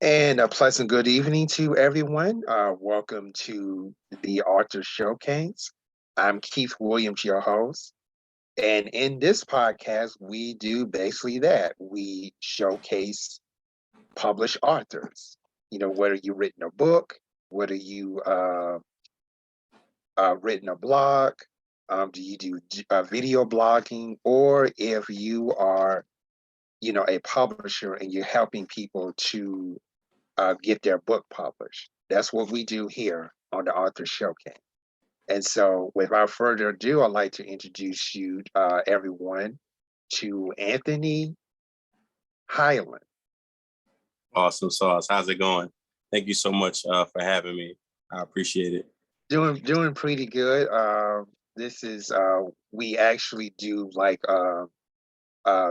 And a pleasant good evening to everyone. Welcome to the Author Showcase. I'm Keith Williams, your host. And in this podcast, we do basically that. We showcase published authors. Whether you've written a book, whether you written a blog, do you do video blogging, or if you are, a publisher and you're helping people to get their book published. That's what we do here on the Author Showcase. And so, without further ado, I'd like to introduce you, everyone, to Anthony Highland. Awesome sauce. How's it going? Thank you so much for having me. I appreciate it. Doing pretty good. This is we actually do like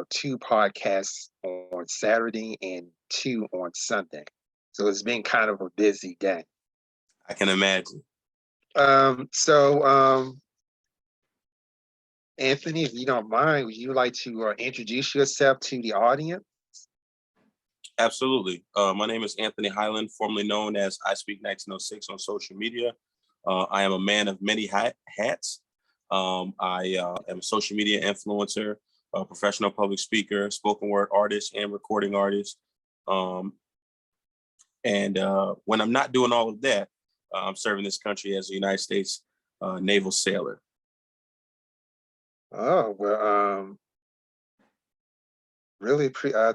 two podcasts on Saturday and two on Sunday. So it's been kind of a busy day. I can imagine. Anthony, if you don't mind, would you like to introduce yourself to the audience? Absolutely. My name is Anthony Highland, formerly known as I Speak 1906 on social media. I am a man of many hats. I am a social media influencer, a professional public speaker, spoken word artist, and recording artist. And when I'm not doing all of that, I'm serving this country as a United States naval sailor. Oh, well, really,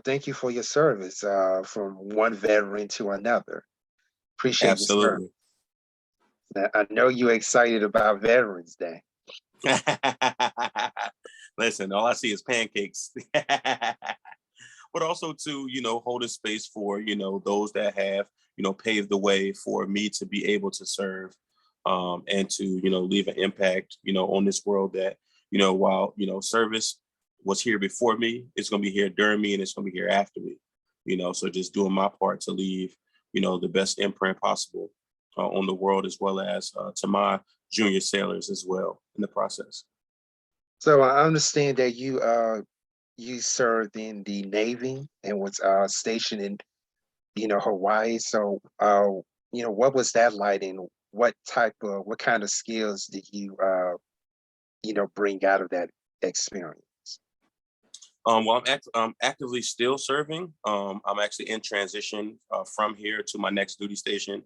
thank you for your service from one veteran to another. Appreciate Absolutely. your service. I know you're excited about Veterans Day. Listen, all I see is pancakes. But also to, hold a space for, those that have, paved the way for me to be able to serve and to, leave an impact, on this world that, while, service was here before me, it's going to be here during me and it's going to be here after me, so just doing my part to leave, the best imprint possible on the world, as well as to my junior sailors as well in the process. So I understand that you served in the Navy and was stationed in, Hawaii. So, what was that like, and what kind of skills did you, bring out of that experience? Well, I'm actively still serving. I'm actually in transition from here to my next duty station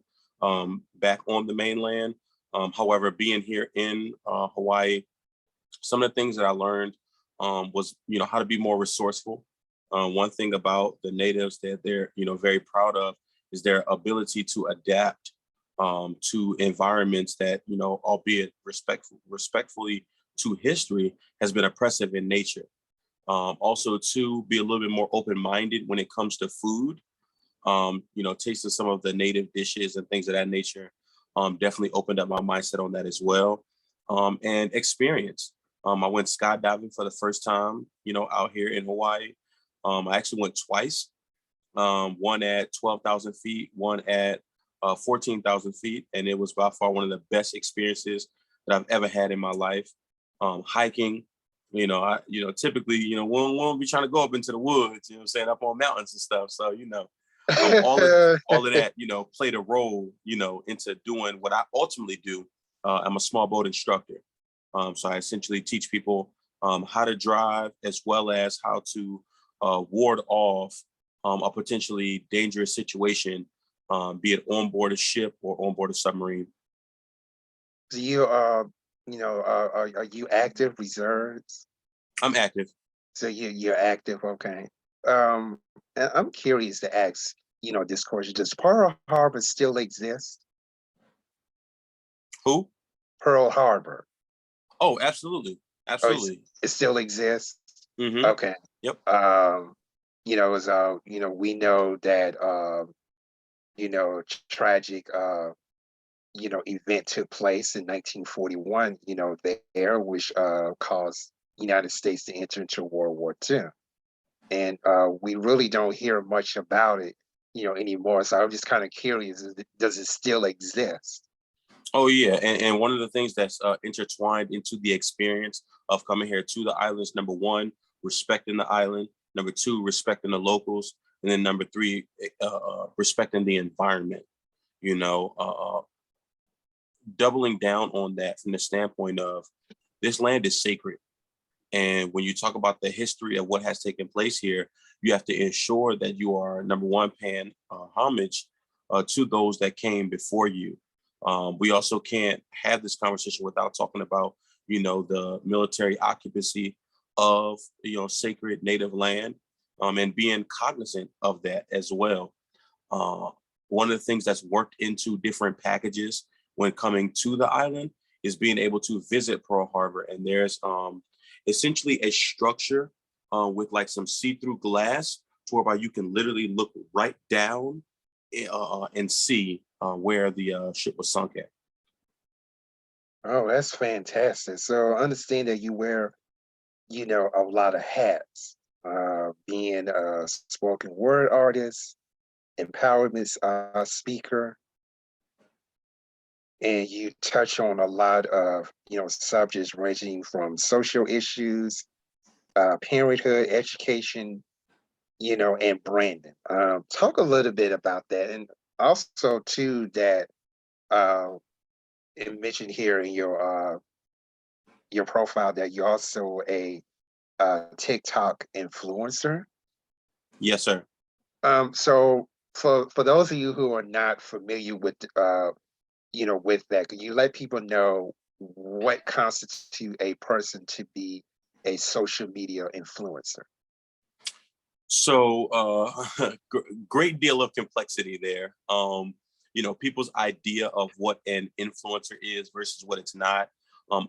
back on the mainland. However, being here in Hawaii, some of the things that I learned was, how to be more resourceful. One thing about the natives that they're, very proud of is their ability to adapt to environments that, albeit respectfully to history, has been oppressive in nature. Also, to be a little bit more open-minded when it comes to food, tasting some of the native dishes and things of that nature definitely opened up my mindset on that as well. And experience. I went skydiving for the first time, out here in Hawaii. I actually went twice, one at 12,000 feet, one at 14,000 feet. And it was by far one of the best experiences that I've ever had in my life. Hiking, typically, we won't be trying to go up into the woods, up on mountains and stuff. So, all of that, played a role, into doing what I ultimately do. I'm a small boat instructor. So I essentially teach people how to drive, as well as how to ward off a potentially dangerous situation, be it on board a ship or on board a submarine. Do you, are you active reserves? I'm active. So you're active, okay. And I'm curious to ask, this question: does Pearl Harbor still exist? Who? Pearl Harbor. Oh, absolutely. Absolutely. It still exists. Mm-hmm. Okay. Yep. As we know that tragic event took place in 1941, there, which caused United States to enter into World War II. And we really don't hear much about it, anymore. So I'm just kind of curious, does it still exist? Oh, yeah. And one of the things that's intertwined into the experience of coming here to the islands, number one, respecting the island. Number two, respecting the locals. And then number three, respecting the environment, doubling down on that from the standpoint of this land is sacred. And when you talk about the history of what has taken place here, you have to ensure that you are, number one, paying homage to those that came before you. We also can't have this conversation without talking about, the military occupancy of, sacred native land, and being cognizant of that as well. One of the things that's worked into different packages when coming to the island is being able to visit Pearl Harbor. And there's essentially a structure with like some see-through glass to whereby you can literally look right down and see where the ship was sunk at. Oh, that's fantastic. So understand that you wear, a lot of hats, being a spoken word artist, empowerment speaker, and you touch on a lot of, subjects ranging from social issues, parenthood, education, and branding. Talk a little bit about that. And also too that uh it mentioned here in your profile that you're also a TikTok influencer. Yes, sir. So for those of you who are not familiar with with that, could you let people know what constitutes a person to be a social media influencer? So great deal of complexity there. People's idea of what an influencer is versus what it's not.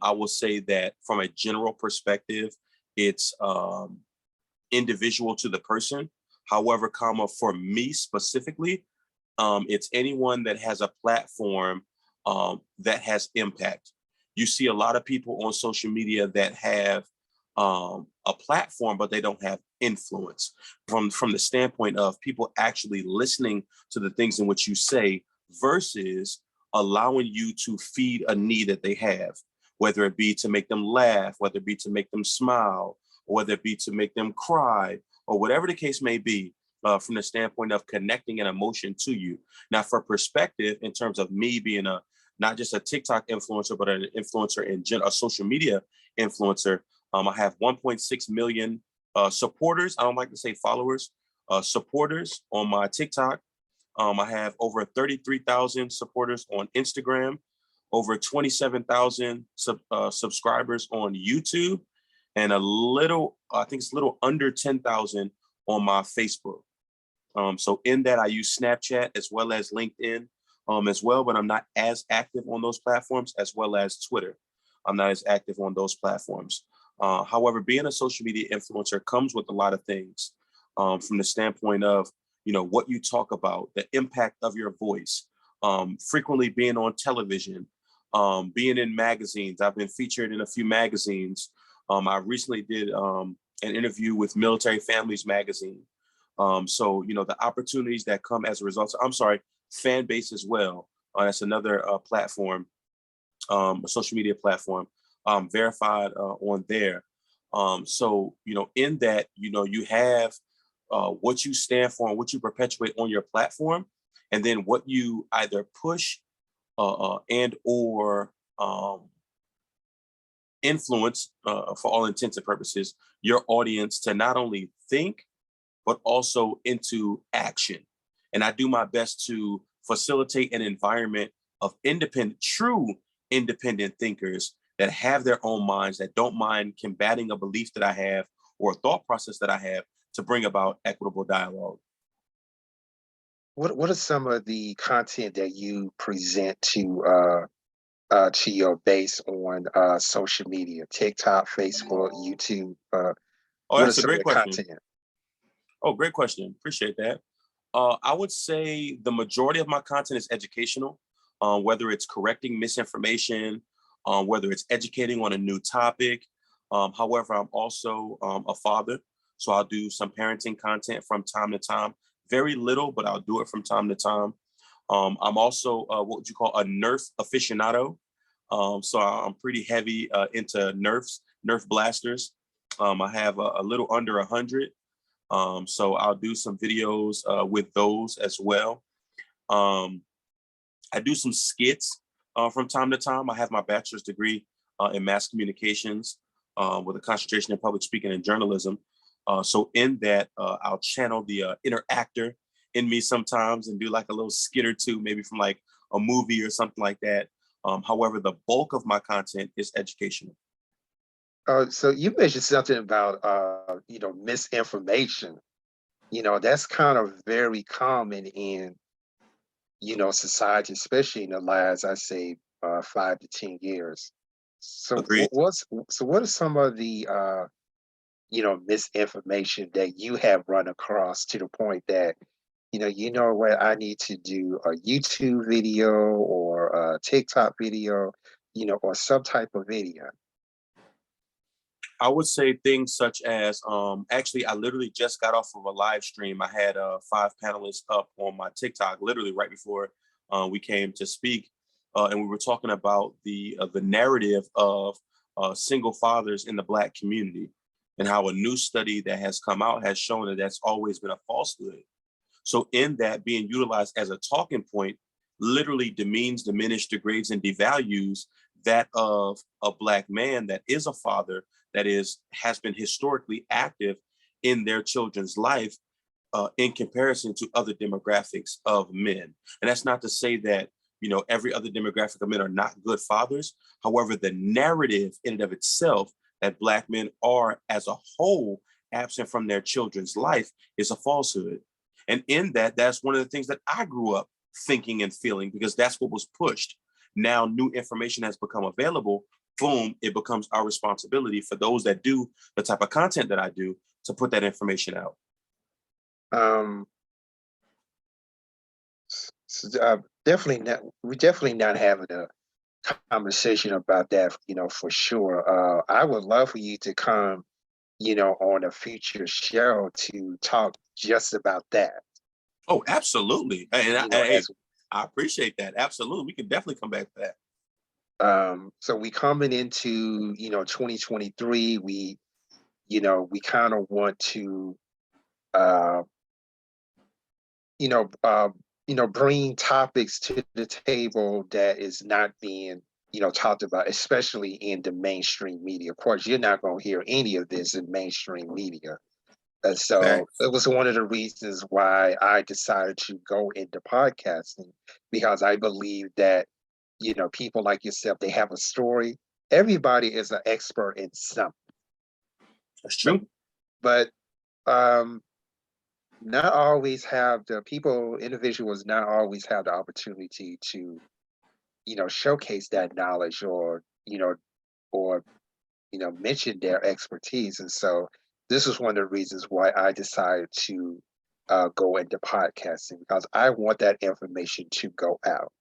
I will say that from a general perspective, it's individual to the person. However, for me specifically, it's anyone that has a platform that has impact. You see a lot of people on social media that have a platform, but they don't have influence from the standpoint of people actually listening to the things in which you say versus allowing you to feed a need that they have, whether it be to make them laugh, whether it be to make them smile, or whether it be to make them cry, or whatever the case may be, from the standpoint of connecting an emotion to you. Now, for perspective, in terms of me being not just a TikTok influencer, but an influencer in general, a social media influencer, I have 1.6 million supporters. I don't like to say followers, supporters on my TikTok. I have over 33,000 supporters on Instagram, over 27,000 subscribers on YouTube, and I think it's a little under 10,000 on my Facebook. So in that, I use Snapchat as well as LinkedIn as well, but I'm not as active on those platforms, as well as Twitter. I'm not as active on those platforms. However, being a social media influencer comes with a lot of things, from the standpoint of, what you talk about, the impact of your voice, frequently being on television, being in magazines. I've been featured in a few magazines. I recently did an interview with Military Families magazine. So, the opportunities that come as a result, fan base as well. That's another platform, a social media platform, verified on there. So, in that, you have what you stand for and what you perpetuate on your platform, and then what you either push and or influence, for all intents and purposes, your audience to not only think, but also into action. And I do my best to facilitate an environment of true independent thinkers that have their own minds, that don't mind combating a belief that I have or a thought process that I have to bring about equitable dialogue. What are some of the content that you present to your base on social media, TikTok, Facebook, YouTube? Oh, What are that's a some of great the question. content? Oh, great question. Appreciate that. I would say the majority of my content is educational, whether it's correcting misinformation, whether it's educating on a new topic. However, I'm also a father, so I'll do some parenting content from time to time. Very little, but I'll do it from time to time. I'm also what would you call a Nerf aficionado. So I'm pretty heavy into Nerf blasters. I have a little under 100. So I'll do some videos with those as well. Um, I do some skits from time to time. I have my bachelor's degree in mass communications with a concentration in public speaking and journalism. So in that, I'll channel the inner actor in me sometimes and do like a little skit or two, maybe from like a movie or something like that. However, the bulk of my content is educational. So you mentioned something about misinformation. That's kind of very common in society, especially in the last, I say, 5 to 10 years. So Agreed. what are some of the misinformation that you have run across to the point that what, I need to do a YouTube video or a TikTok video, or some type of video. I would say things such as actually I literally just got off of a live stream. I had 5 panelists up on my TikTok literally right before we came to speak, and we were talking about the narrative of single fathers in the Black community and how a new study that has come out has shown that that's always been a falsehood. So in that, being utilized as a talking point literally demeans, diminishes, degrades, and devalues that of a Black man that is a father that has been historically active in their children's life in comparison to other demographics of men. And that's not to say that every other demographic of men are not good fathers. However, the narrative in and of itself that Black men are as a whole absent from their children's life is a falsehood. And in that, that's one of the things that I grew up thinking and feeling because that's what was pushed. Now new information has become available. Boom, it becomes our responsibility for those that do the type of content that I do to put that information out. Um, Definitely not. We definitely not having a conversation about that. For sure. I would love for you to come, on a future show to talk just about that. Oh, absolutely. And As I appreciate that. Absolutely. We can definitely come back to that. so we coming into 2023. We kind of want to uh you know uh bring topics to the table that is not being talked about, especially in the mainstream media. Of course, you're not going to hear any of this in mainstream media. And so Facts. it was one of the reasons why I decided to go into podcasting, because I believe that people like yourself, they have a story. Everybody is an expert in something, That's but true. but um not always have the people individuals not always have the opportunity to showcase that knowledge, or mention their expertise. And so this is one of the reasons why I decided to go into podcasting, because I want that information to go out.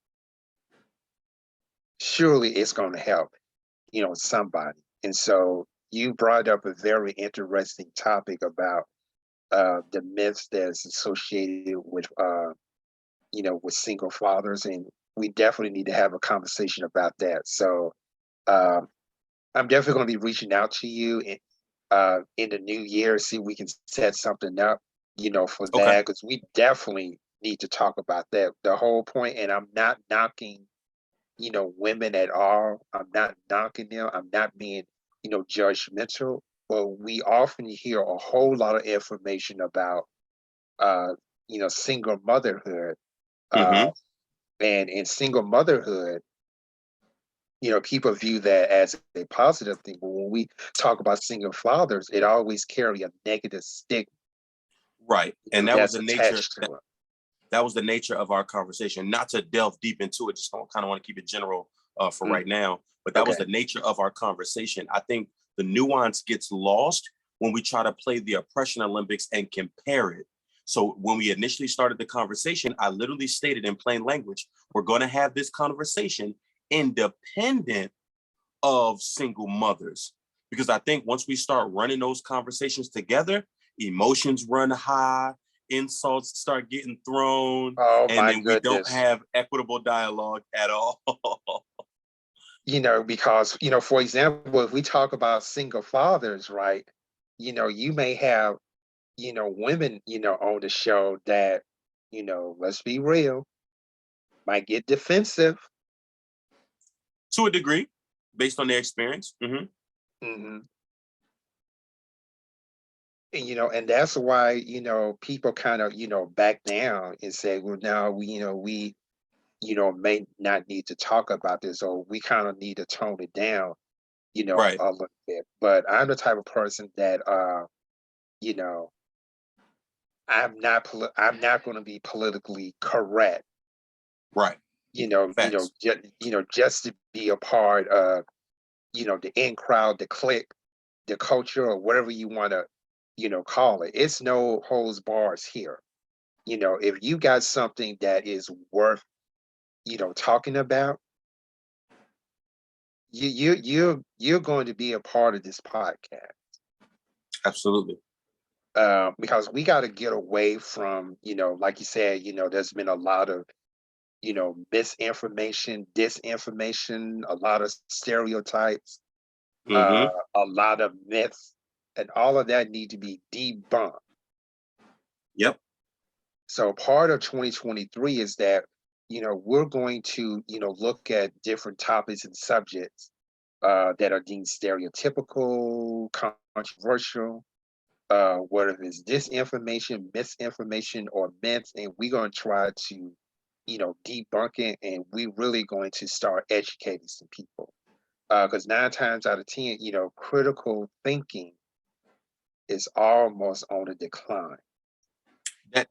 Surely it's going to help somebody. And so you brought up a very interesting topic about the myths that's associated with single fathers, and we definitely need to have a conversation about that. So um, I'm definitely going to be reaching out to you in the new year, see if we can set something up, for Okay. that, because we definitely need to talk about that. The whole point, and I'm not knocking, women at all. I'm not knocking them. I'm not being, judgmental. But we often hear a whole lot of information about, uh, single motherhood, uh, Mm-hmm. and in single motherhood, people view that as a positive thing. But when we talk about single fathers, it always carry a negative stigma, Right. And that was that's the nature. attached to it. That was the nature of our conversation. Not to delve deep into it, just kind of want to keep it general for right Mm, now. But that was okay. the nature of our conversation. I think the nuance gets lost when we try to play the oppression Olympics and compare it. So when we initially started the conversation, I literally stated in plain language, we're going to have this conversation independent of single mothers. Because I think once we start running those conversations together, emotions run high, insults start getting thrown, Oh and my then we don't goodness. have equitable dialogue at all. Because, for example, if we talk about single fathers, right, you may have women, on the show that, let's be real, might get defensive. To a degree, based on their experience. Hmm. And, and that's why, people kind of, back down and say, well, now we, may not need to talk about this, or we kind of need to tone it down, Right, a little bit. But I'm the type of person that, you know, I'm not going to be politically correct, right. Facts. just to be a part of, the in crowd, the clique, the culture, or whatever you want to, call it. It's no holds bars here. If you got something that is worth, talking about, you're going to be a part of this podcast. Absolutely. Because we got to get away from, like you said, there's been a lot of, misinformation, disinformation, a lot of stereotypes, Hmm. a lot of myths, and all of that need to be debunked. Yep. So part of 2023 is that, we're going to, look at different topics and subjects that are deemed stereotypical, controversial, whether it's disinformation, misinformation, or myths, and we're going to try to, debunk it, and we're really going to start educating some people. Because 9 times out of 10, critical thinking is almost on a decline. That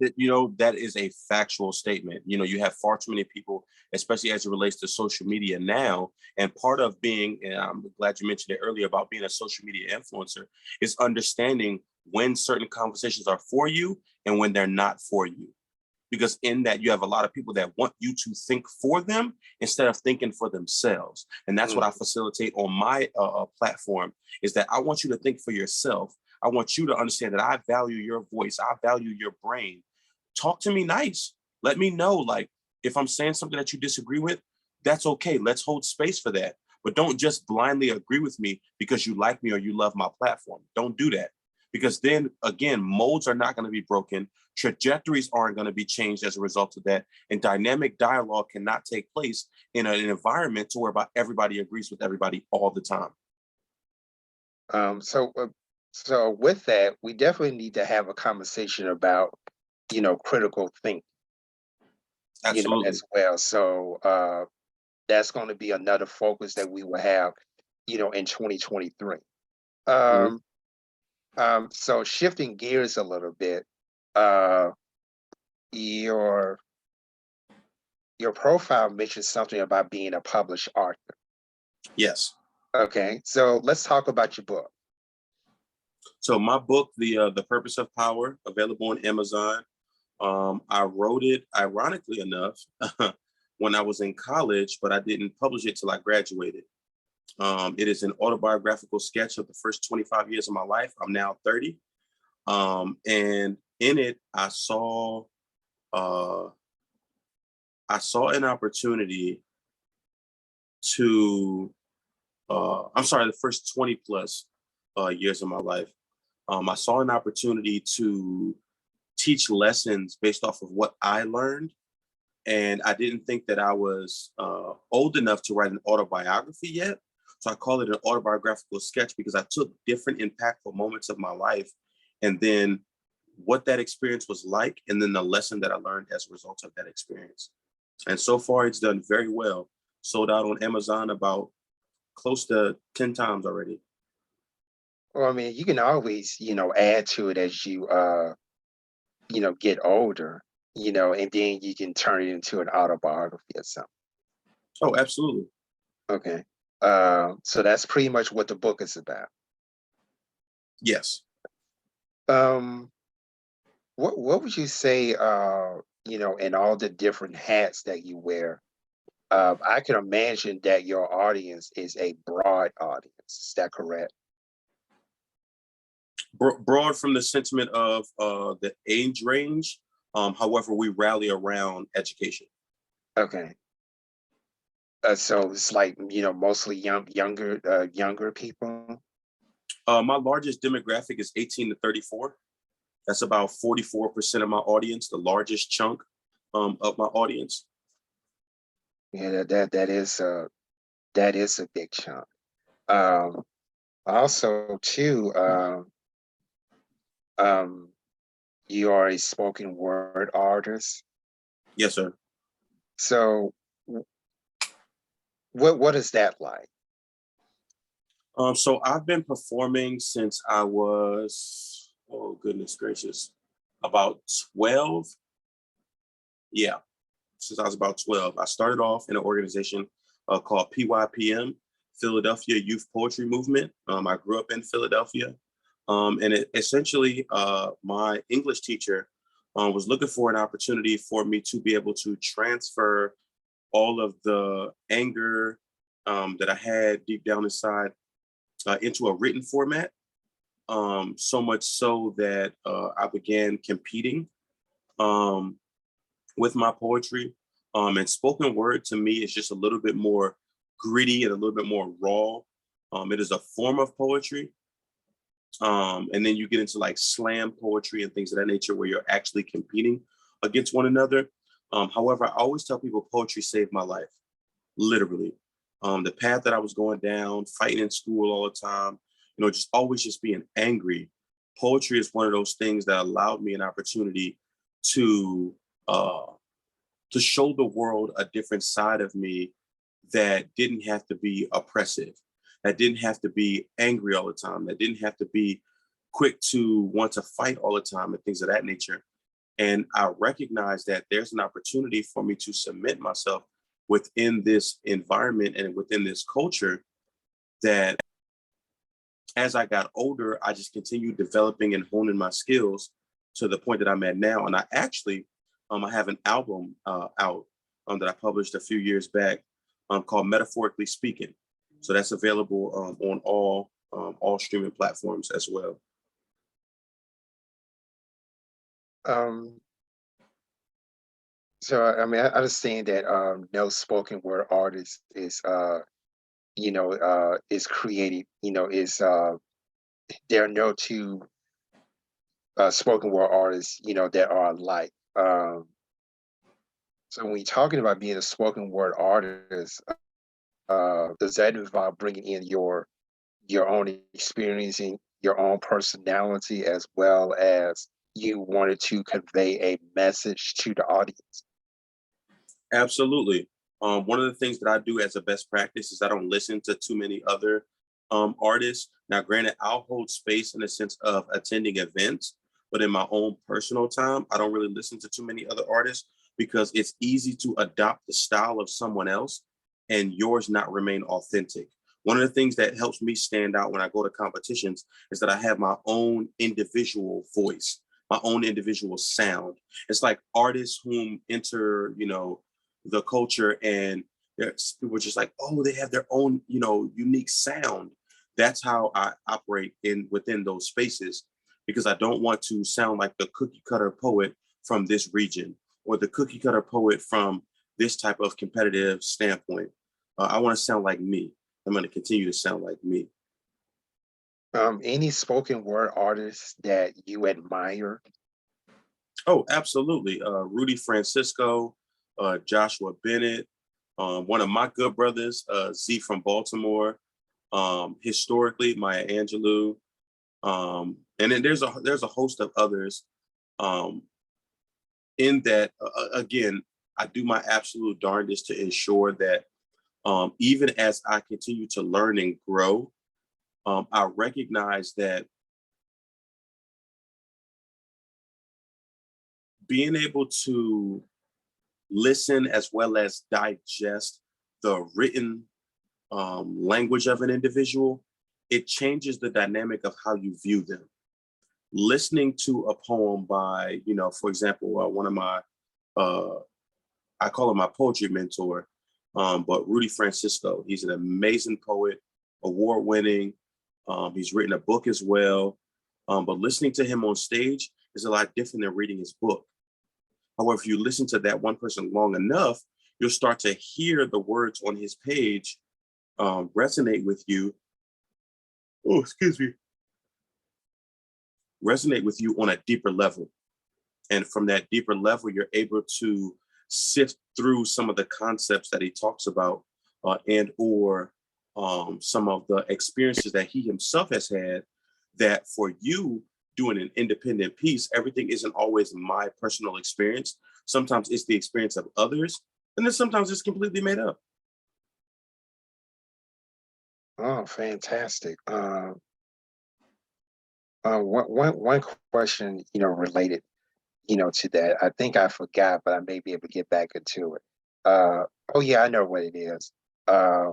is a factual statement. You have far too many people, especially as it relates to social media now. And part of being, and I'm glad you mentioned it earlier about being a social media influencer, is understanding when certain conversations are for you and when they're not for you. Because in that, you have a lot of people that want you to think for them instead of thinking for themselves. And that's what Mm. I facilitate on my platform, is that I want you to think for yourself. I want you to understand that I value your voice. I value your brain. Talk to me nice. Let me know, like, if I'm saying something that you disagree with, that's okay. Let's hold space for that. But don't just blindly agree with me because you like me or you love my platform. Don't do that. Because then again, molds are not going to be broken. Trajectories aren't going to be changed as a result of that. And dynamic dialogue cannot take place in an environment to where everybody agrees with everybody all the time. Um, so, uh, so with that, we definitely need to have a conversation about, critical thinking, Absolutely. as well. So, that's going to be another focus that we will have, in 2023. Mhm. Um, so shifting gears a little bit, uh, your your profile mentions something about being a published author. Yes. Okay, so let's talk about your book. So my book, the Purpose of Power, available on Amazon. I wrote it, ironically enough, when I was in college, but I didn't publish it till I graduated. It is an autobiographical sketch of the first 25 years of my life. I'm now 30. And in it, uh, I saw an opportunity to, I'm sorry, the first 20 plus years of my life. I saw an opportunity to teach lessons based off of what I learned. And I didn't think that I was old enough to write an autobiography yet. So I call it an autobiographical sketch because I took different impactful moments of my life and then what that experience was like, and then the lesson that I learned as a result of that experience. And so far, it's done very well. Sold out on Amazon about close to 10 times already. Well, I mean, you can always, add to it as you, get older, and then you can turn it into an autobiography or something. Oh, absolutely. Okay. So that's pretty much what the book is about. Yes. Um, what would you say, in all the different hats that you wear? I can imagine that your audience is a broad audience. Is that correct? Broad from the sentiment of the age range. However, we rally around education. Okay. So it's like, mostly younger people. My largest demographic is 18 to 34. That's about 44% of my audience, the largest chunk of my audience. Yeah, that is a big chunk. Um, Also, too, um, you are a spoken word artist. Yes, sir. So, what is that like? So I've been performing since I was, oh goodness gracious, about 12. Yeah, since I was about 12. I started off in an organization called PYPM, Philadelphia Youth Poetry Movement. I grew up in Philadelphia. Essentially, my English teacher was looking for an opportunity for me to be able to transfer all of the anger that I had deep down inside into a written format. So much so that I began competing um, with my poetry. And spoken word to me is just a little bit more gritty and a little bit more raw. It is a form of poetry. And then you get into like slam poetry and things of that nature where you're actually competing against one another. However, I always tell people poetry saved my life, literally. The path that I was going down, fighting in school all the time, just always just being angry. Poetry is one of those things that allowed me an opportunity to uh, to show the world a different side of me that didn't have to be oppressive, that didn't have to be angry all the time, that didn't have to be quick to want to fight all the time and things of that nature. And I recognize that there's an opportunity for me to submit myself within this environment and within this culture that as I got older, I just continued developing and honing my skills to the point that I'm at now. And I actually, I have an album out that I published a few years back called Metaphorically Speaking. So that's available on all streaming platforms as well. Um, so I mean, I understand that no spoken word artist is is created, is there are no two spoken word artists, that are alike. So when you're talking about being a spoken word artist, does that involve bringing in your own experience and your own personality as well as you wanted to convey a message to the audience? Absolutely. One of the things that I do as a best practice is I don't listen to too many other artists. Now, granted, I'll hold space in the sense of attending events, but in my own personal time, I don't really listen to too many other artists because it's easy to adopt the style of someone else and yours not remain authentic. One of the things that helps me stand out when I go to competitions is that I have my own individual voice, my own individual sound. It's like artists whom enter, the culture and people are just like, oh, they have their own, unique sound. That's how I operate within those spaces because I don't want to sound like the cookie cutter poet from this region or the cookie cutter poet from this type of competitive standpoint. I want to sound like me. I'm going to continue to sound like me. Any spoken word artists that you admire? Oh, absolutely. Rudy Francisco, Joshua Bennett, one of my good brothers, Z from Baltimore, historically Maya Angelou, and then there's a host of others. Um, in that, again, I do my absolute darndest to ensure that even as I continue to learn and grow, I recognize that being able to listen as well as digest the written language of an individual, it changes the dynamic of how you view them. Listening to a poem by, for example, one of my, I call him my poetry mentor, but Rudy Francisco. He's an amazing poet, award winning. He's written a book as well. But listening to him on stage is a lot different than reading his book. However, if you listen to that one person long enough, you'll start to hear the words on his page resonate with you. Oh, excuse me. resonate with you on a deeper level. And from that deeper level, you're able to sift through some of the concepts that he talks about, and or some of the experiences that he himself has had, that for you doing an independent piece, everything isn't always my personal experience. Sometimes it's the experience of others, and then sometimes it's completely made up. Oh, fantastic. One question, related, to that. I think I forgot, but I may be able to get back into it. Oh yeah, I know what it is. Uh,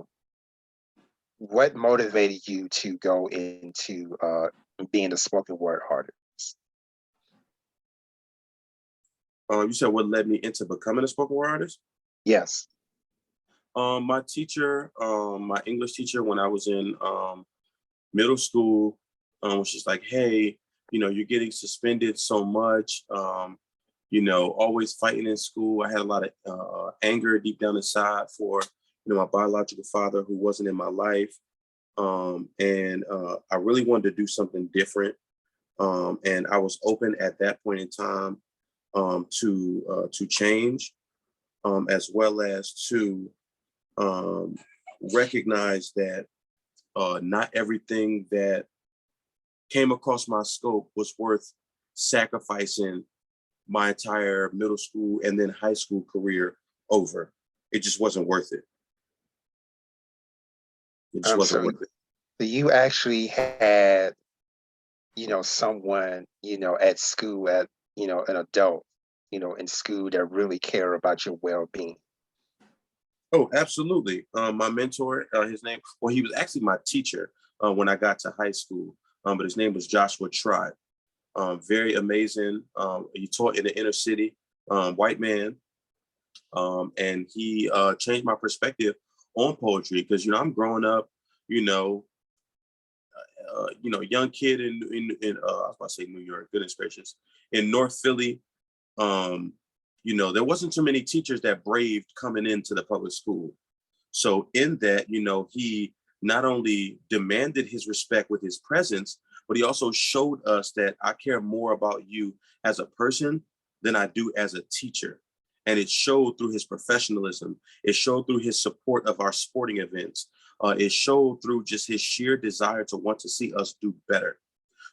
what motivated you to go into being a spoken word artist? You said what led me into becoming a spoken word artist? Yes. My teacher, my English teacher, when I was in middle school, was just like, hey, you're getting suspended so much, always fighting in school. I had a lot of anger deep down inside for, my biological father who wasn't in my life. And I really wanted to do something different. And I was open at that point in time to change, as well as to recognize that not everything that came across my scope was worth sacrificing my entire middle school and then high school career over. It just wasn't worth it. It just wasn't So worth it. you actually had, someone, at school, an adult, in school that really care about your well-being. Oh, absolutely. My mentor, his name, well, he was actually my teacher when I got to high school, but his name was Joshua Tribe. Very amazing. He taught in the inner city, white man. And he changed my perspective on poetry because, I'm growing up, young kid in I was about to say New York, goodness gracious, in North Philly. Um, there wasn't too many teachers that braved coming into the public school. So in that, he not only demanded his respect with his presence, but he also showed us that I care more about you as a person than I do as a teacher. And it showed through his professionalism. It showed through his support of our sporting events. It showed through just his sheer desire to want to see us do better.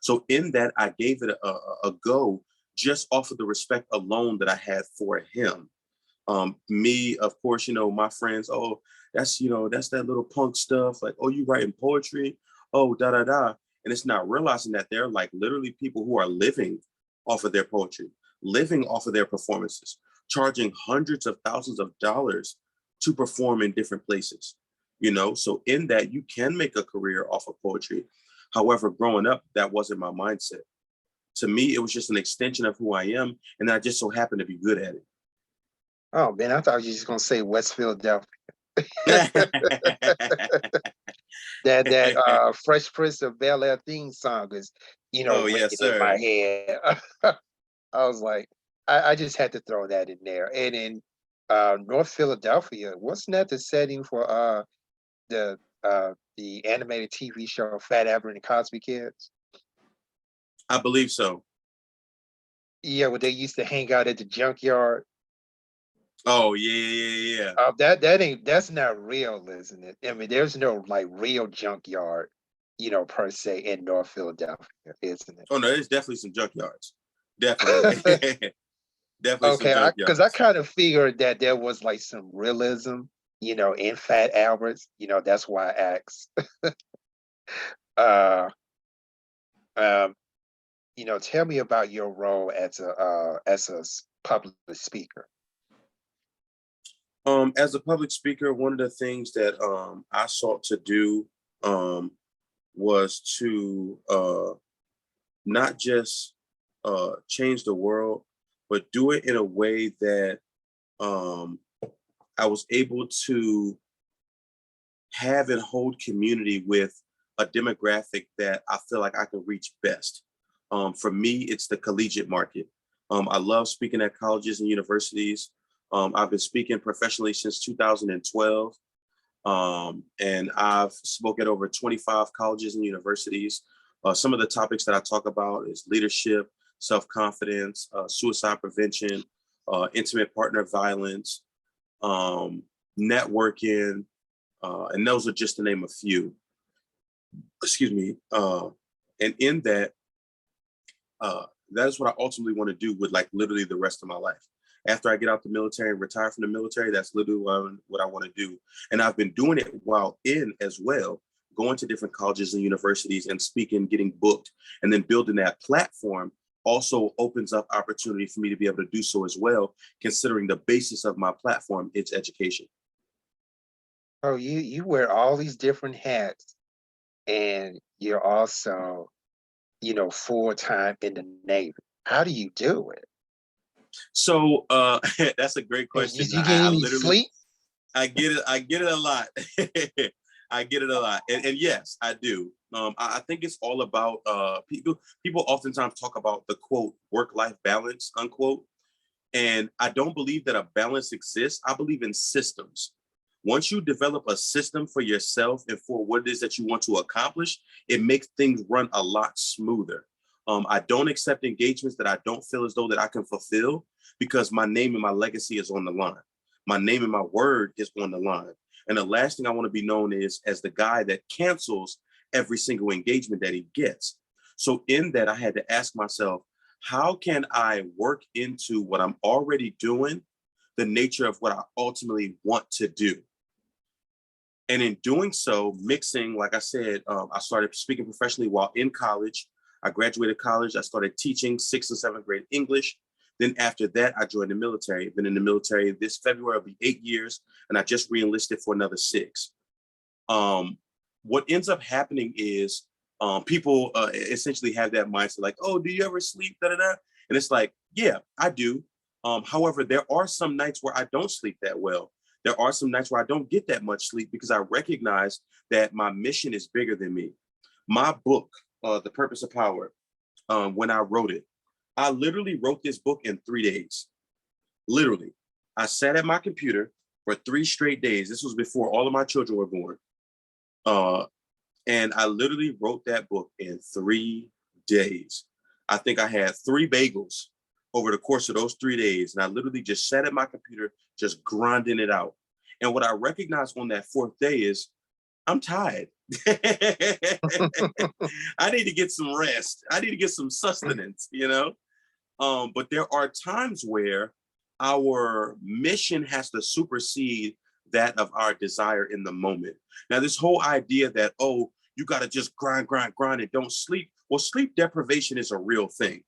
So in that, I gave it a go just off of the respect alone that I had for him. Me, of course, my friends, oh, that's that little punk stuff. Like, oh, you writing poetry? Oh, da da da. And it's not realizing that they're like literally people who are living off of their poetry, living off of their performances, charging hundreds of thousands of dollars to perform in different places. So in that, you can make a career off of poetry. However, growing up, that wasn't my mindset. To me, it was just an extension of who I am, and I just so happened to be good at it. Oh man, I thought you were just gonna say West Philadelphia. That Fresh Prince of Bel-Air theme song is, Oh, ringing yes, in my sir. head. I was like, I just had to throw that in there. And in North Philadelphia, wasn't that the setting for the animated TV show Fat Albert and the Cosby Kids? I believe so. Yeah, where they used to hang out at the junkyard. Oh, yeah, yeah, yeah. That's not real, isn't it? I mean, there's no like real junkyard, per se in North Philadelphia, isn't Oh, no, there's definitely some junkyards. Definitely. it? Definitely some Okay, because I junkyards. kind of figured that there was like some realism, in Fat Alberts. That's why I asked. Uh, um, tell me about your role as a public speaker. As a public speaker, one of the things that I sought to do um, was to not just change the world, but do it in a way that um, I was able to have and hold community with a demographic that I feel like I can reach best. For me, it's the collegiate market. I love speaking at colleges and universities. I've been speaking professionally since 2012. And I've spoken at over 25 colleges and universities. Some of the topics that I talk about is leadership, self-confidence, suicide prevention, intimate partner violence, networking, and those are just to name a few. Excuse me. And in that, that is what I ultimately want to do with like literally the rest of my life. After I get out the military and retire from the military, that's literally what I want to do. And I've been doing it while in as well, going to different colleges and universities and speaking, getting booked, and then building that platform also opens up opportunity for me to be able to do so as well, considering the basis of my platform, it's education. Oh, you wear all these different hats, and you're also, full time in the Navy. How do you do it? So that's a great And question. did you get I any literally, sleep? I get it a lot. I get it a lot. And yes, I do. I think it's all about people oftentimes talk about the quote work-life balance, unquote. And I don't believe that a balance exists. I believe in systems. Once you develop a system for yourself and for what it is that you want to accomplish, it makes things run a lot smoother. I don't accept engagements that I don't feel as though that I can fulfill because my name and my legacy is on the line. My name and my word is on the line. And the last thing I want to be known is as the guy that cancels every single engagement that he gets. So in that, I had to ask myself, how can I work into what I'm already doing, the nature of what I ultimately want to do? And in doing so, mixing, like I said, I started speaking professionally while in college. I graduated college. I started teaching 6th and 7th grade English. Then after that, I joined the military. I've been in the military this February will be 8 years, and I just re-enlisted for another 6. What ends up happening is people essentially have that mindset like, oh, do you ever sleep? Da, da, da. And it's like, yeah, I do. However, there are some nights where I don't sleep that well. There are some nights where I don't get that much sleep because I recognize that my mission is bigger than me. My book, The Purpose of Power, when I wrote it, I literally wrote this book in 3 days. Literally. I sat at my computer for 3 straight days. This was before all of my children were born. And I literally wrote that book in 3 days. I think I had 3 bagels over the course of those 3 days. And I literally just sat at my computer, just grinding it out. And what I recognized on that 4th day is I'm tired. I need to get some rest. I need to get some sustenance, you know? But there are times where our mission has to supersede that of our desire in the moment. Now, this whole idea that, oh, you got to just grind, grind, grind and don't sleep. Well, sleep deprivation is a real thing,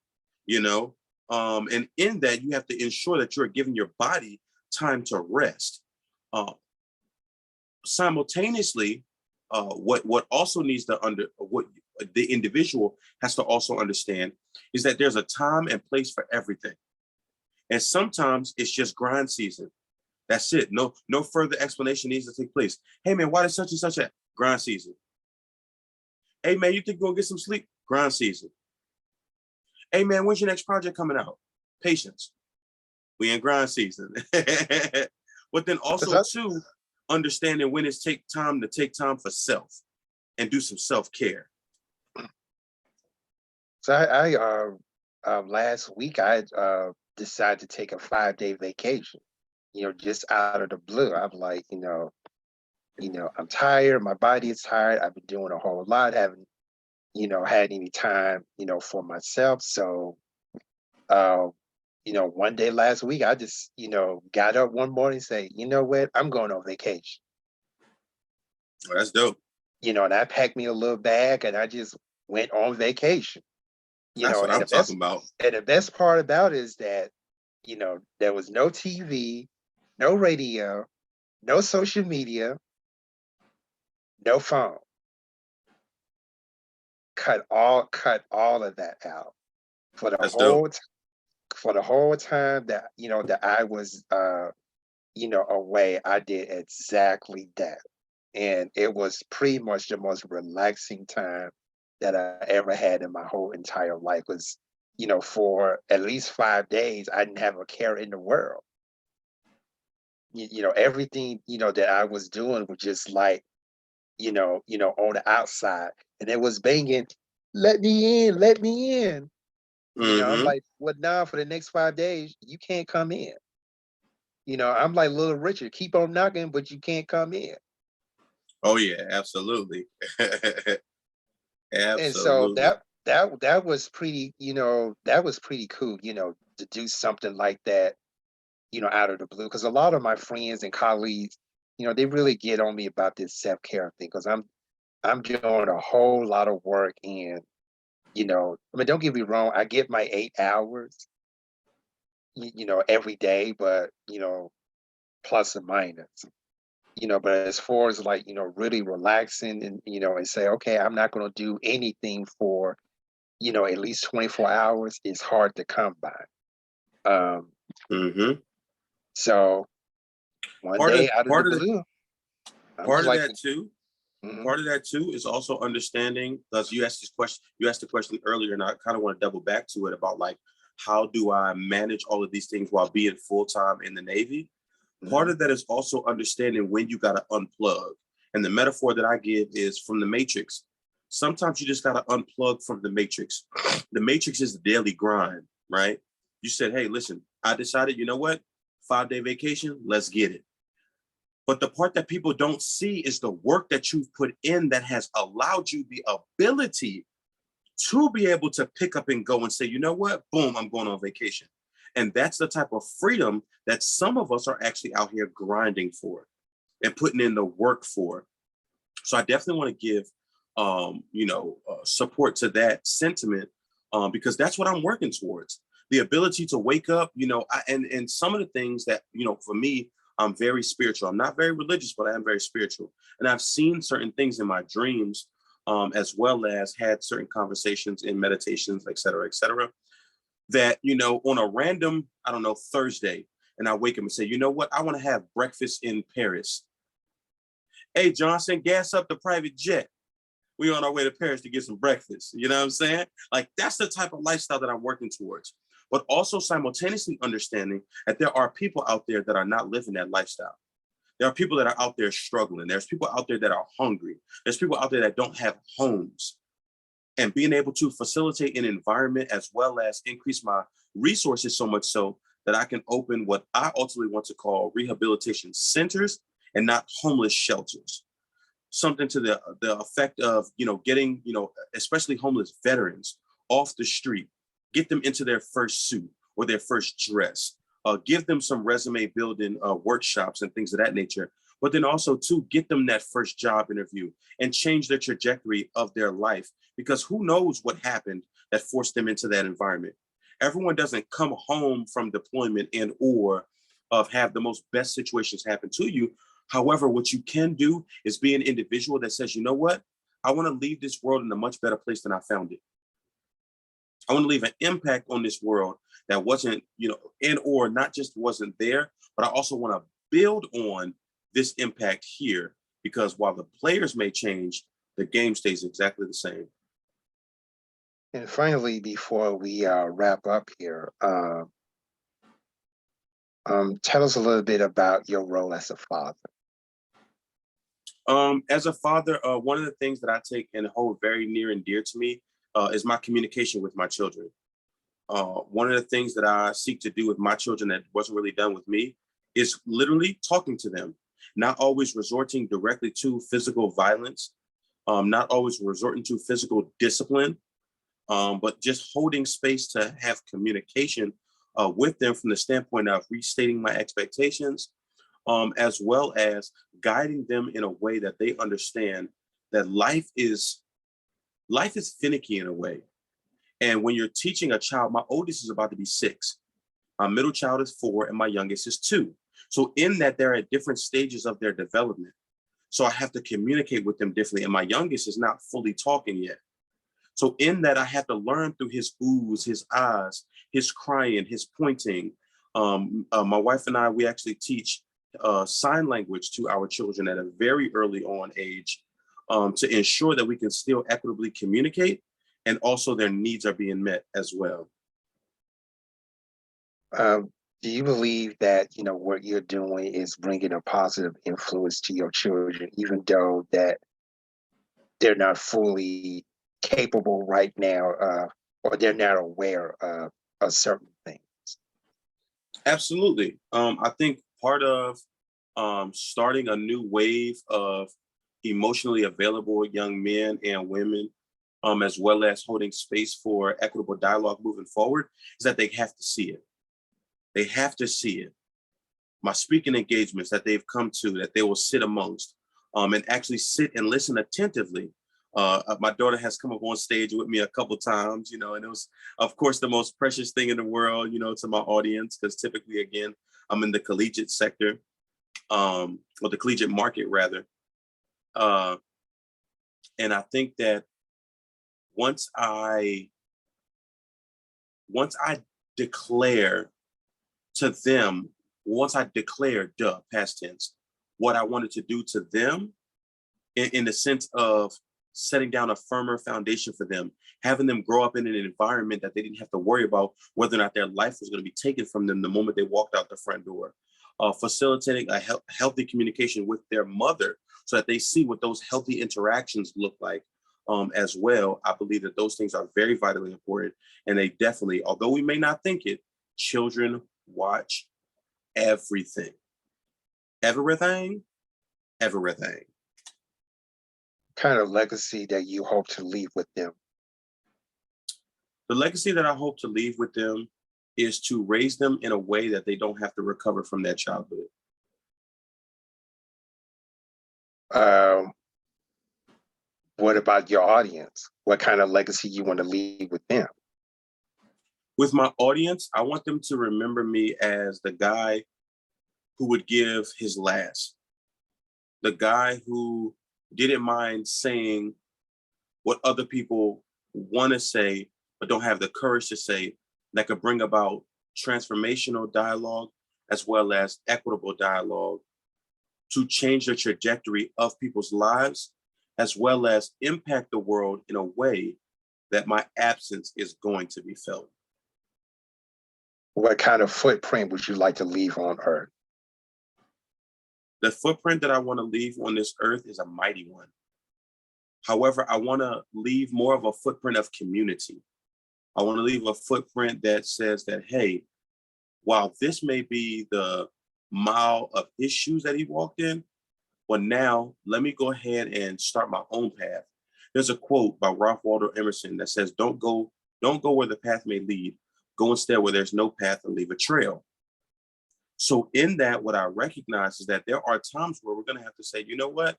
you know? And in that, you have to ensure that you're giving your body time to rest. Simultaneously, what also needs to what the individual has to also understand is that there's a time and place for everything. And sometimes it's just grind season. That's it. No further explanation needs to take place. Hey man, why is such and such a grind season? Hey man, you think you're gonna get some sleep? Grind season. Hey man, when's your next project coming out? Patience. We in grind season. But then also too, understanding when it's take time for self and do some self-care. So last week I decided to take a 5-day vacation. Just out of the blue. I'm like, I'm tired. My body is tired. I've been doing a whole lot. Haven't, had any time, for myself. So, one day last week, I just, got up one morning and say, you know what, I'm going on vacation. Oh, that's dope. And I packed me a little bag and I just went on vacation. That's what And I'm talking about. the best part about it is that, there was no TV, no radio, no social media, no phone. Cut all of that out for the That's dope. whole time that that I was away. I did exactly that, and it was pretty much the most relaxing time that I ever had in my whole entire life. Was for at least 5 days, I didn't have a care in the world. Everything that I was doing was just like on the outside, and it was banging. let me in, let me in. I'm Mm-hmm. like, well, nah, for the next 5 days, you can't come in. I'm like Little Richard, keep on knocking, but you can't come in. Oh yeah, absolutely. And so Absolutely. that was pretty, that was pretty cool, to do something like that, out of the blue. Because a lot of my friends and colleagues, they really get on me about this self-care thing because I'm doing a whole lot of work and, I mean, don't get me wrong, I get my 8 hours, every day, but, plus and minus. But as far as like, really relaxing and, and say, okay, I'm not going to do anything for, at least 24 hours, it's hard to come by. Um, Mm-hmm. so one Part day of out of the part of the, blue, I'm just part of like, that too. mhm, Part of that too is also understanding, because you asked this question, you asked the question earlier, and I kind of want to double back to it about like, how do I manage all of these things while being full time in the Navy? Part mhm, of that is also understanding when you got to unplug. And the metaphor that I give is from the Matrix. Sometimes you just got to unplug from the Matrix. The Matrix is the daily grind, right? You said, hey, listen, I decided, you know what? 5-day vacation, let's get it. But the part that people don't see is the work that you've put in that has allowed you the ability to be able to pick up and go and say, you know what? Boom, I'm going on vacation. And that's the type of freedom that some of us are actually out here grinding for and putting in the work for. So I definitely want to give, support to that sentiment, because that's what I'm working towards. The ability to wake up, and some of the things that, for me, I'm very spiritual. I'm not very religious, but I am very spiritual. And I've seen certain things in my dreams, as well as had certain conversations in meditations, et cetera, that, on a random, I don't know, Thursday, and I wake up and say, you know what, I want to have breakfast in Paris. Hey, Johnson, gas up the private jet. We on our way to Paris to get some breakfast. You know what I'm saying? Like, that's the type of lifestyle that I'm working towards. But also simultaneously understanding that there are people out there that are not living that lifestyle. There are people that are out there struggling. There's people out there that are hungry. There's people out there that don't have homes. And being able to facilitate an environment as well as increase my resources so much so that I can open what I ultimately want to call rehabilitation centers and not homeless shelters. Something to the effect of, getting, especially homeless veterans off the street, get them into their first suit or their first dress, give them some resume building workshops and things of that nature, but then also to get them that first job interview and change the trajectory of their life, because who knows what happened that forced them into that environment. Everyone doesn't come home from deployment and or of have the most best situations happen to you. However, what you can do is be an individual that says, you know what? I want to leave this world in a much better place than I found it. I want to leave an impact on this world that wasn't, and or not just wasn't there, but I also want to build on this impact here, because while the players may change, the game stays exactly the same. And finally, before we wrap up here, tell us a little bit about your role as a father. As a father, one of the things that I take and hold very near and dear to me is my communication with my children. One of the things that I seek to do with my children that wasn't really done with me is literally talking to them, not always resorting directly to physical violence, not always resorting to physical discipline, but just holding space to have communication with them from the standpoint of restating my expectations, as well as guiding them in a way that they understand that life is finicky in a way. And when you're teaching a child, my oldest is about to be 6, my middle child is 4, and my youngest is 2. So in that, they're at different stages of their development. So I have to communicate with them differently. And my youngest is not fully talking yet. So in that, I have to learn through his oohs, his ahs, his crying, his pointing. My wife and I, we actually teach sign language to our children at a very early on age, to ensure that we can still equitably communicate and also their needs are being met as well. Do you believe that what you're doing is bringing a positive influence to your children, even though that they're not fully capable right now, or they're not aware of certain things. Absolutely. I think part of starting a new wave of emotionally available young men and women, as well as holding space for equitable dialogue moving forward, is that they have to see it. They have to see it. My speaking engagements that they've come to, that they will sit amongst, and actually sit and listen attentively. My daughter has come up on stage with me a couple times, and it was, of course, the most precious thing in the world, to my audience, because typically, again, I'm in the collegiate sector, or the collegiate market rather. And I think that once I declare to them, once I declare, past tense, what I wanted to do to them, in the sense of setting down a firmer foundation for them, having them grow up in an environment that they didn't have to worry about whether or not their life was going to be taken from them the moment they walked out the front door. Facilitating a healthy communication with their mother so that they see what those healthy interactions look like, as well. I believe that those things are very vitally important. And they definitely, although we may not think it, children watch everything. Everything. Kind of legacy that you hope to leave with them? The legacy that I hope to leave with them is to raise them in a way that they don't have to recover from their childhood. What about your audience? What kind of legacy you want to leave with them? With my audience, I want them to remember me as the guy who would give his last, the guy who didn't mind saying what other people want to say, but don't have the courage to say, that could bring about transformational dialogue as well as equitable dialogue to change the trajectory of people's lives, as well as impact the world in a way that my absence is going to be felt. What kind of footprint would you like to leave on Earth? The footprint that I want to leave on this earth is a mighty one. However, I want to leave more of a footprint of community. I want to leave a footprint that says that, hey, while this may be the mile of his shoes that he walked in, well, now let me go ahead and start my own path. There's a quote by Ralph Waldo Emerson that says, don't go where the path may lead. Go instead where there's no path and leave a trail. So in that, what I recognize is that there are times where we're going to have to say, you know what?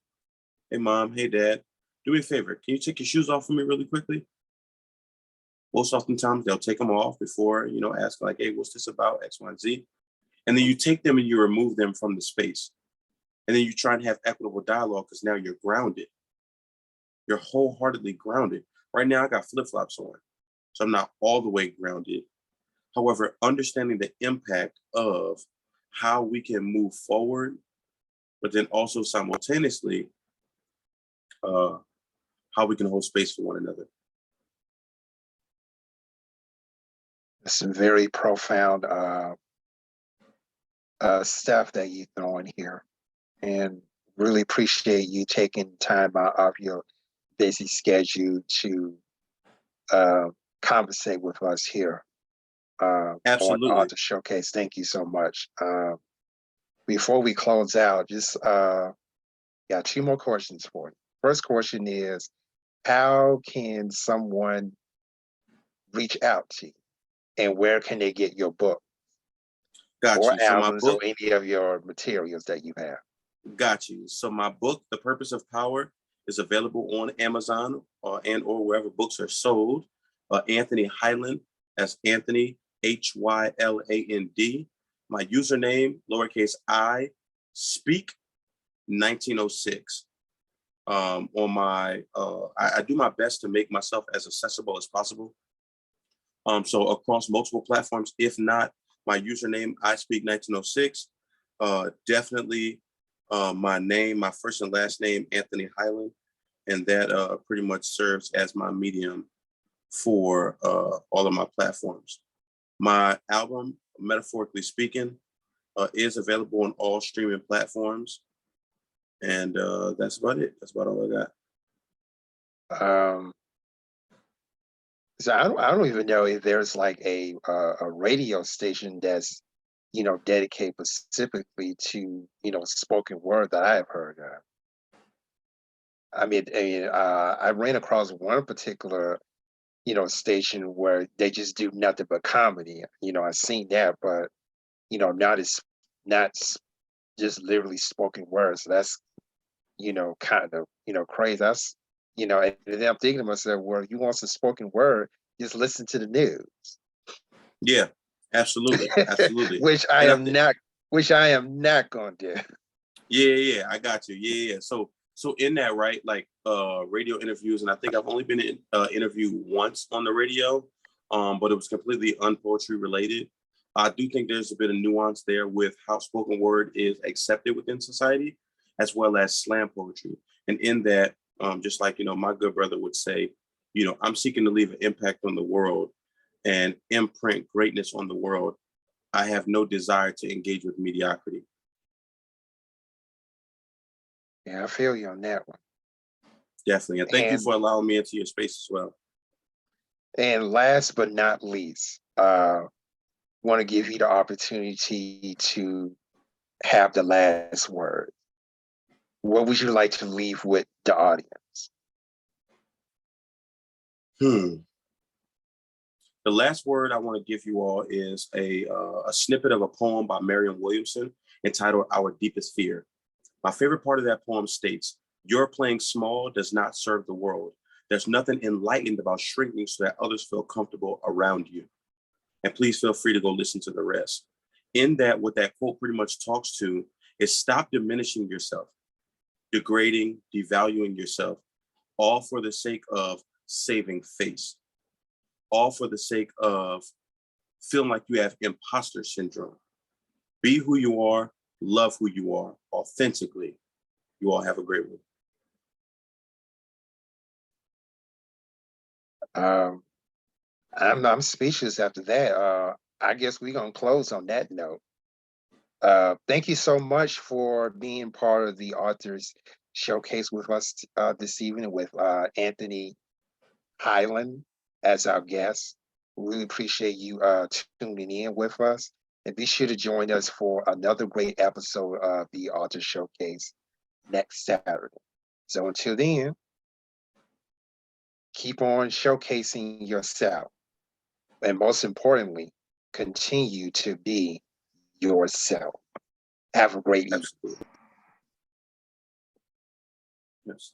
Hey, mom, hey, dad, do me a favor. Can you take your shoes off for me really quickly? Most oftentimes they'll take them off before, ask like, hey, what's this about? X, Y, and Z. And then you take them and you remove them from the space. And then you try and have equitable dialogue because now you're grounded. You're wholeheartedly grounded. Right now I got flip-flops on, so I'm not all the way grounded. However, understanding the impact of how we can move forward, but then also simultaneously how we can hold space for one another. It's some very profound stuff that you throw in here, and really appreciate you taking time out of your busy schedule to conversate with us here on Absolutely. the showcase. Thank you so much. Before we close out, just got two more questions for you. First question is, how can someone reach out to you, and where can they get your book Got or you. So my albums or book, any of your materials that you have? got you. So my book, The Purpose of Power, is available on Amazon and or wherever books are sold. Anthony Hyland, that's Anthony Hyland. My username, lowercase I, speak 1906. On my, I do my best to make myself as accessible as possible. So across multiple platforms, if not my username, I speak 1906, definitely my name, my first and last name, Anthony Hyland, and that pretty much serves as my medium for all of my platforms. My album, Metaphorically Speaking, is available on all streaming platforms. And that's about it. That's about all I got. So I don't even know if there's like a radio station that's, you know, dedicated specifically to, you know, spoken word that I have heard of. I ran across one particular, you know, station where they just do nothing but comedy. You know, I've seen that, but you know, not just literally spoken words. So that's, you know, kind of, you know, crazy. That's, you know, and then I'm thinking to myself, well, you want some spoken word, just listen to the news. Yeah, absolutely, absolutely. which I And I am think, not, which I am not going to do. yeah, I got you. Yeah. So in that, right, like radio interviews, and I think I've only been interviewed once on the radio, but it was completely unpoetry related. I do think there's a bit of nuance there with how spoken word is accepted within society, as well as slam poetry. And in that, just like my good brother would say, I'm seeking to leave an impact on the world and imprint greatness on the world. I have no desire to engage with mediocrity. Yeah, I feel you on that one. Definitely. And thank you And for allowing me into your space as well. last but not least, want to give you the opportunity to have the last word. What would you like to leave with the audience? Hmm. The last word I want to give you all is a snippet of a poem by Marion Williamson entitled Our Deepest Fear. My favorite part of that poem states, "Your playing small does not serve the world. There's nothing enlightened about shrinking so that others feel comfortable around you." And please feel free to go listen to the rest. In that, what that quote pretty much talks to is stop diminishing yourself, degrading, devaluing yourself, all for the sake of saving face, all for the sake of feeling like you have imposter syndrome. Be who you are, love who you are authentically. You all have a great one. Um, I'm speechless after that. I guess we're gonna close on that note. Thank you so much for being part of the authors showcase with us this evening with Anthony Highland as our guest. Really appreciate you tuning in with us. And be sure to join us for another great episode of the Author Showcase next Saturday. So until then, keep on showcasing yourself. And most importantly, continue to be yourself. Have a great evening. Absolutely. Yes.